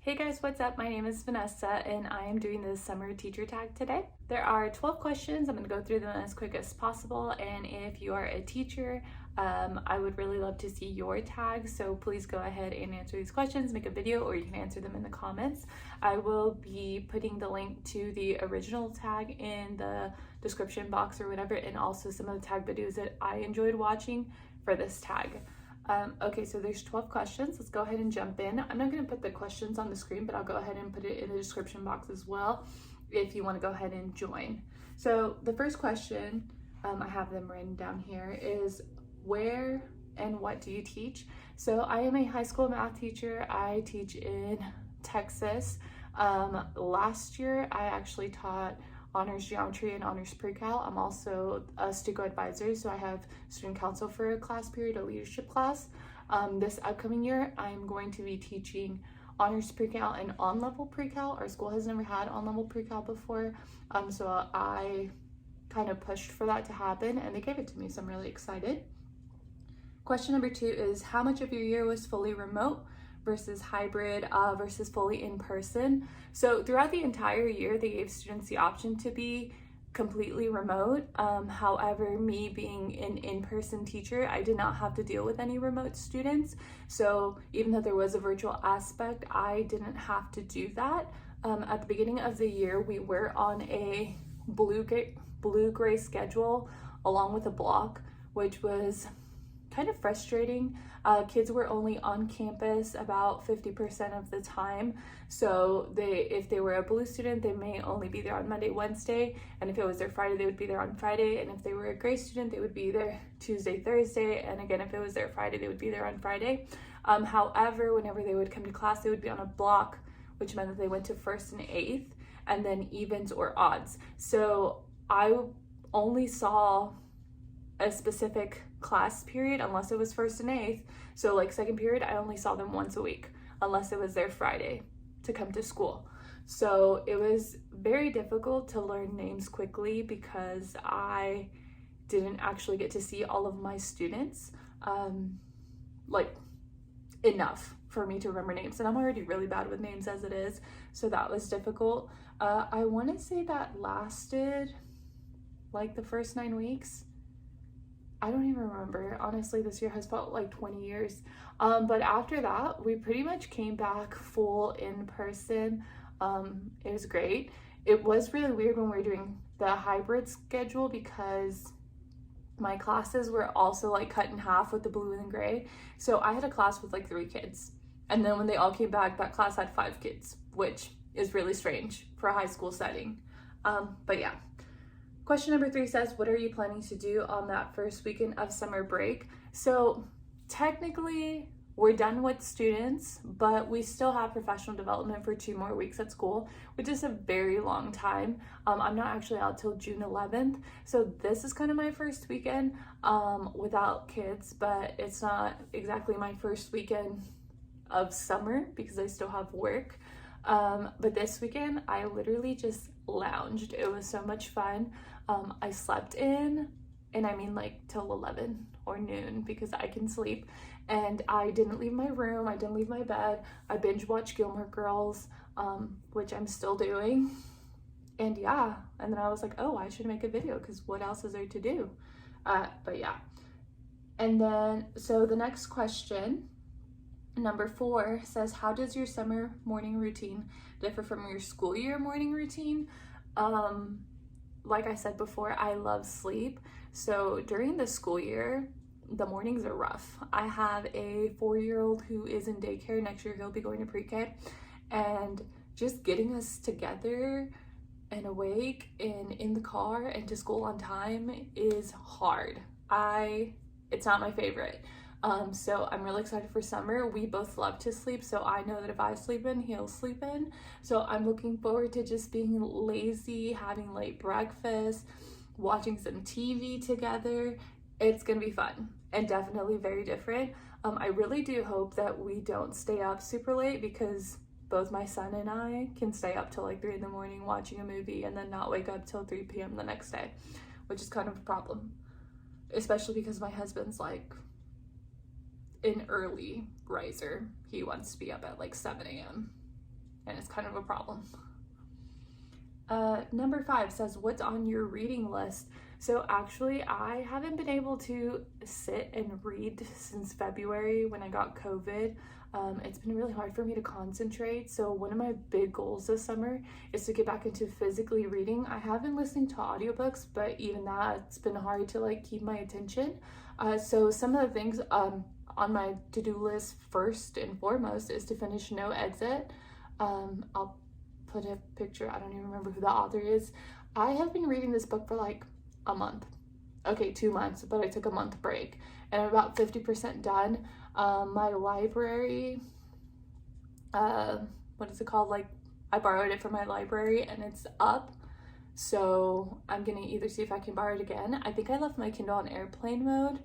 Hey guys, what's up? My name is Vanessa and I am doing the summer teacher tag today. There are 12 questions. I'm going to go through them as quick as possible, and if you are a teacher, I would really love to see your tag, so please go ahead and answer these questions, make a video, or you can answer them in the comments. I will be putting the link to the original tag in the description box or whatever, and also some of the tag videos that I enjoyed watching for this tag. Okay, so there's 12 questions. Let's go ahead and jump in. I'm not going to put the questions on the screen, but I'll go ahead and put it in the description box as well if you want to go ahead and join. So the first question, I have them written down here, is where and what do you teach? So I am a high school math teacher. I teach in Texas. Last year I actually taught honors geometry and honors pre-cal. I'm also a STUCO advisor, so I have student council for a class period, a leadership class. This upcoming year, I'm going to be teaching honors pre-cal and on-level pre-cal. Our school has never had on-level pre-cal before, so I kind of pushed for that to happen, and they gave it to me, so I'm really excited. Question number 2 is, how much of your year was fully remote versus hybrid versus fully in person? So throughout the entire year, they gave students the option to be completely remote. However, me being an in-person teacher, I did not have to deal with any remote students. So even though there was a virtual aspect, I didn't have to do that. At the beginning of the year, we were on a blue-gray schedule along with a block, which was kind of frustrating. Kids were only on campus about 50% of the time. So if they were a blue student, they may only be there on Monday, Wednesday. And if it was their Friday, they would be there on Friday. And if they were a gray student, they would be there Tuesday, Thursday. And again, if it was their Friday, they would be there on Friday. However, whenever they would come to class, they would be on a block, which meant that they went to first and eighth, and then evens or odds. So I only saw a specific class period unless it was first and eighth. So like second period, I only saw them once a week unless it was their Friday to come to school. So it was very difficult to learn names quickly because I didn't actually get to see all of my students like enough for me to remember names, and I'm already really bad with names as it is, so that was difficult. I want to say that lasted like the first 9 weeks. I don't even remember. Honestly, this year has felt like 20 years. But after that, we pretty much came back full in person. It was great. It was really weird when we were doing the hybrid schedule because my classes were also like cut in half with the blue and the gray. So I had a class with like 3 kids. And then when they all came back, that class had 5 kids, which is really strange for a high school setting. But yeah. Question number 3 says, what are you planning to do on that first weekend of summer break? So technically we're done with students, but we still have professional development for 2 more weeks at school, which is a very long time. I'm not actually out till June 11th. So this is kind of my first weekend without kids, but it's not exactly my first weekend of summer because I still have work. But this weekend I literally just lounged. It was so much fun. I slept in, and I mean like till 11 or noon because I can sleep, and I didn't leave my room, I didn't leave my bed. I binge watched Gilmore Girls, which I'm still doing, and yeah, and then I was like, oh, I should make a video because what else is there to do? But yeah. And then so the next question, number 4, says, how does your summer morning routine differ from your school year morning routine? Like I said before, I love sleep. So during the school year, the mornings are rough. I have a 4-year-old who is in daycare. Next year he'll be going to pre-K, and just getting us together and awake and in the car and to school on time is hard. It's not my favorite. So I'm really excited for summer. We both love to sleep, so I know that if I sleep in, he'll sleep in. So I'm looking forward to just being lazy, having late breakfast, watching some TV together. It's gonna be fun and definitely very different. I really do hope that we don't stay up super late because both my son and I can stay up till like 3 in the morning watching a movie and then not wake up till 3 p.m. the next day, which is kind of a problem, especially because my husband's like an early riser. He wants to be up at like 7 a.m. and it's kind of a problem. Number 5 says, what's on your reading list? So actually, I haven't been able to sit and read since February when I got COVID. It's been really hard for me to concentrate. So one of my big goals this summer is to get back into physically reading. I have been listening to audiobooks, but even that's been hard to like keep my attention. So some of the things on my to-do list first and foremost is to finish No Exit. I'll put a picture. I don't even remember who the author is. I have been reading this book for like a month. Okay, 2 months, but I took a month break and I'm about 50% done. My library, what is it called? Like, I borrowed it from my library and it's up. So I'm gonna either see if I can borrow it again. I think I left my Kindle on airplane mode,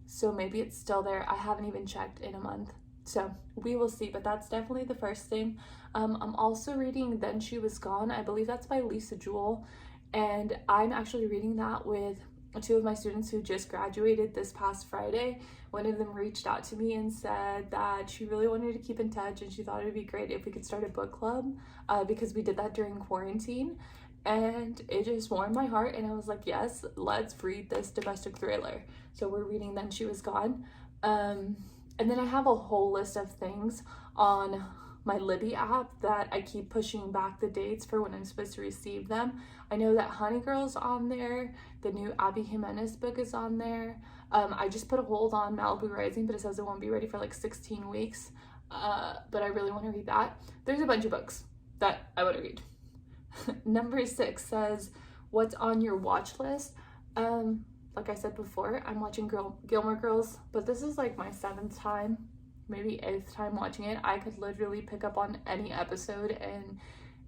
so maybe it's still there. I haven't even checked in a month. So we will see, but that's definitely the first thing. I'm also reading Then She Was Gone. I believe that's by Lisa Jewell. And I'm actually reading that with 2 of my students who just graduated this past Friday. One of them reached out to me and said that she really wanted to keep in touch and she thought it would be great if we could start a book club because we did that during quarantine. And it just warmed my heart and I was like, yes, let's read this domestic thriller. So we're reading Then She Was Gone. And then I have a whole list of things on my Libby app that I keep pushing back the dates for when I'm supposed to receive them. I know that Honey Girl's on there. The new Abby Jimenez book is on there. I just put a hold on Malibu Rising, but it says it won't be ready for like 16 weeks. But I really want to read that. There's a bunch of books that I want to read. Number 6 says, what's on your watch list? Like I said before, I'm watching Gilmore Girls, but this is like my 7th time, maybe 8th time watching it. I could literally pick up on any episode and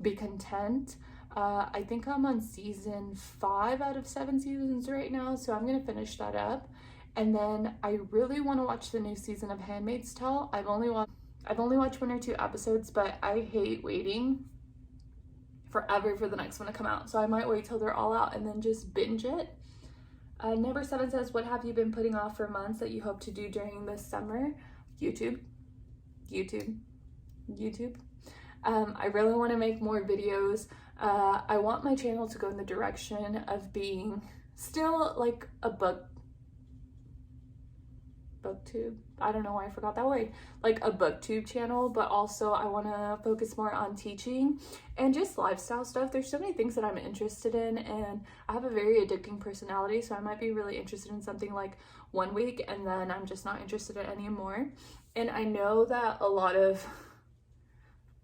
be content. I think I'm on season 5 out of 7 seasons right now, so I'm gonna finish that up. And then I really want to watch the new season of Handmaid's Tale. I've only watched 1 or 2 episodes, but I hate waiting forever for the next one to come out. So I might wait till they're all out and then just binge it. Number 7 says, what have you been putting off for months that you hope to do during this summer? YouTube. I really want to make more videos. I want my channel to go in the direction of being still like a booktube. I don't know why I forgot that word. Like a booktube channel, but also I want to focus more on teaching and just lifestyle stuff. There's so many things that I'm interested in, and I have a very addicting personality, so I might be really interested in something like 1 week and then I'm just not interested in it anymore. And I know that a lot of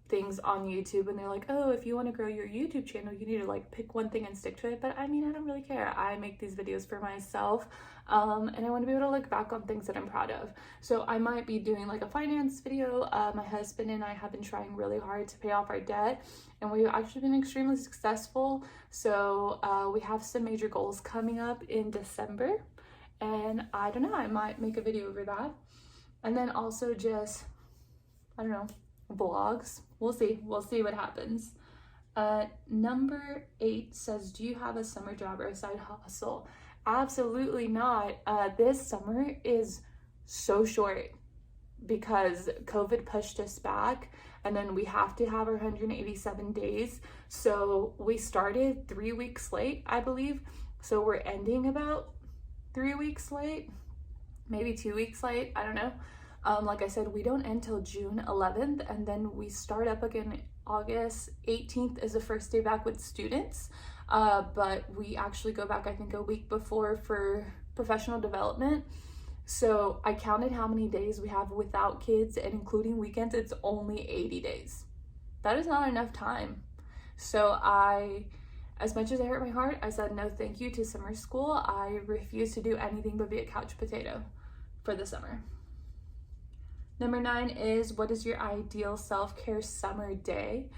things on YouTube and they're like, oh, if you want to grow your YouTube channel, you need to like pick one thing and stick to it. But I mean, I don't really care. I make these videos for myself, and I want to be able to look back on things that I'm proud of. So I might be doing like a finance video. My husband and I have been trying really hard to pay off our debt, and we've actually been extremely successful. So we have some major goals coming up in December, and I don't know, I might make a video over that. And then also just, I don't know, vlogs. We'll see what happens. Number 8 says, do you have a summer job or a side hustle? Absolutely not. This summer is so short because COVID pushed us back, and then we have to have our 187 days. So we started 3 weeks late, I believe. So we're ending about 3 weeks late, maybe 2 weeks late, I don't know. Like I said, we don't end till June 11th, and then we start up again August 18th is the first day back with students. But we actually go back, I think, a week before for professional development. So I counted how many days we have without kids, and including weekends, it's only 80 days. That is not enough time. So as much as I hurt my heart, I said no thank you to summer school. I refuse to do anything but be a couch potato for the summer. Number 9 is, what is your ideal self-care summer day?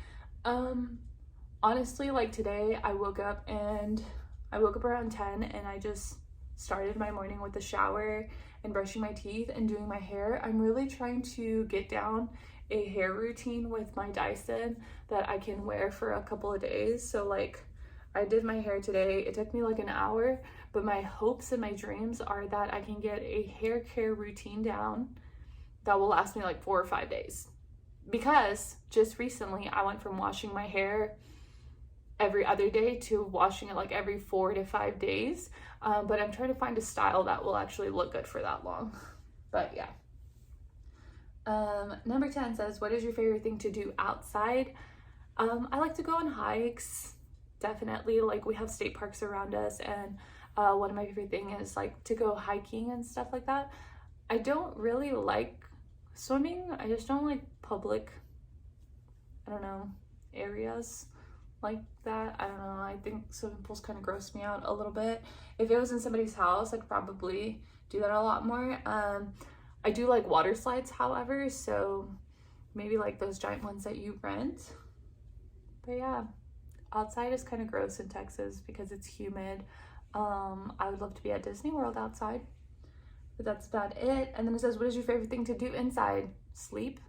Honestly, like today, I woke up around 10 and I just started my morning with a shower and brushing my teeth and doing my hair. I'm really trying to get down a hair routine with my Dyson that I can wear for a couple of days. So like, I did my hair today. It took me like an hour, but my hopes and my dreams are that I can get a hair care routine down that will last me like 4 or 5 days. because just recently I went from washing my hair every other day to washing it like every 4 to 5 days. But I'm trying to find a style that will actually look good for that long. But yeah. Number 10 says, what is your favorite thing to do outside? I like to go on hikes, definitely. Like, we have state parks around us, and one of my favorite things is like to go hiking and stuff like that. I don't really like swimming. I just don't like public, I don't know, areas like that. I don't know. I think swimming pools kind of gross me out a little bit. If it was in somebody's house, I'd probably do that a lot more. I do like water slides, however, so maybe like those giant ones that you rent. But yeah, outside is kind of gross in Texas because it's humid. I would love to be at Disney World outside, but that's about it. And then it says, what is your favorite thing to do inside? Sleep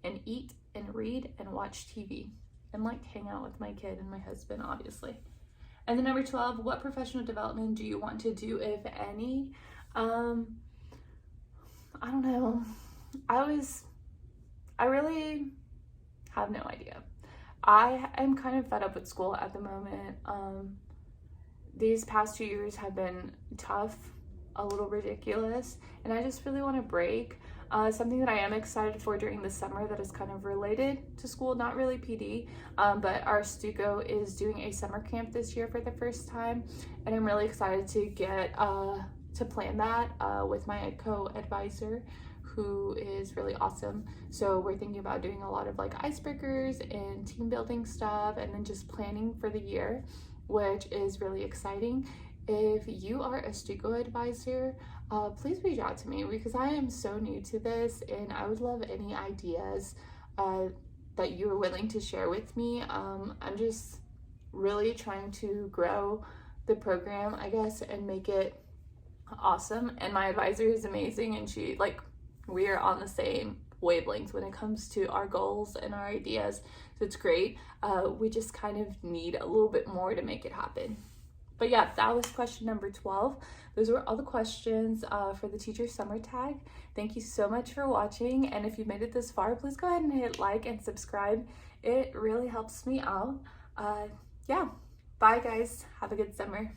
and eat and read and watch TV and like hang out with my kid and my husband, obviously. And then number 12, what professional development do you want to do, if any? I don't know. I really have no idea. I am kind of fed up with school at the moment. These past 2 years have been tough, a little ridiculous, and I just really want to break. Something that I am excited for during the summer that is kind of related to school, not really PD, but our Stuco is doing a summer camp this year for the first time, and I'm really excited to get to plan that with my co-advisor, who is really awesome. So we're thinking about doing a lot of like icebreakers and team building stuff, and then just planning for the year, which is really exciting. If you are a Stuco advisor, please reach out to me, because I am so new to this and I would love any ideas that you are willing to share with me. I'm just really trying to grow the program, I guess, and make it awesome. And my advisor is amazing, and we are on the same wavelength when it comes to our goals and our ideas, so it's great. We just kind of need a little bit more to make it happen. But yeah, that was question number 12. Those were all the questions for the teacher summer tag. Thank you so much for watching, and if you made it this far, please go ahead and hit like and subscribe. It really helps me out. Yeah, bye guys, have a good summer.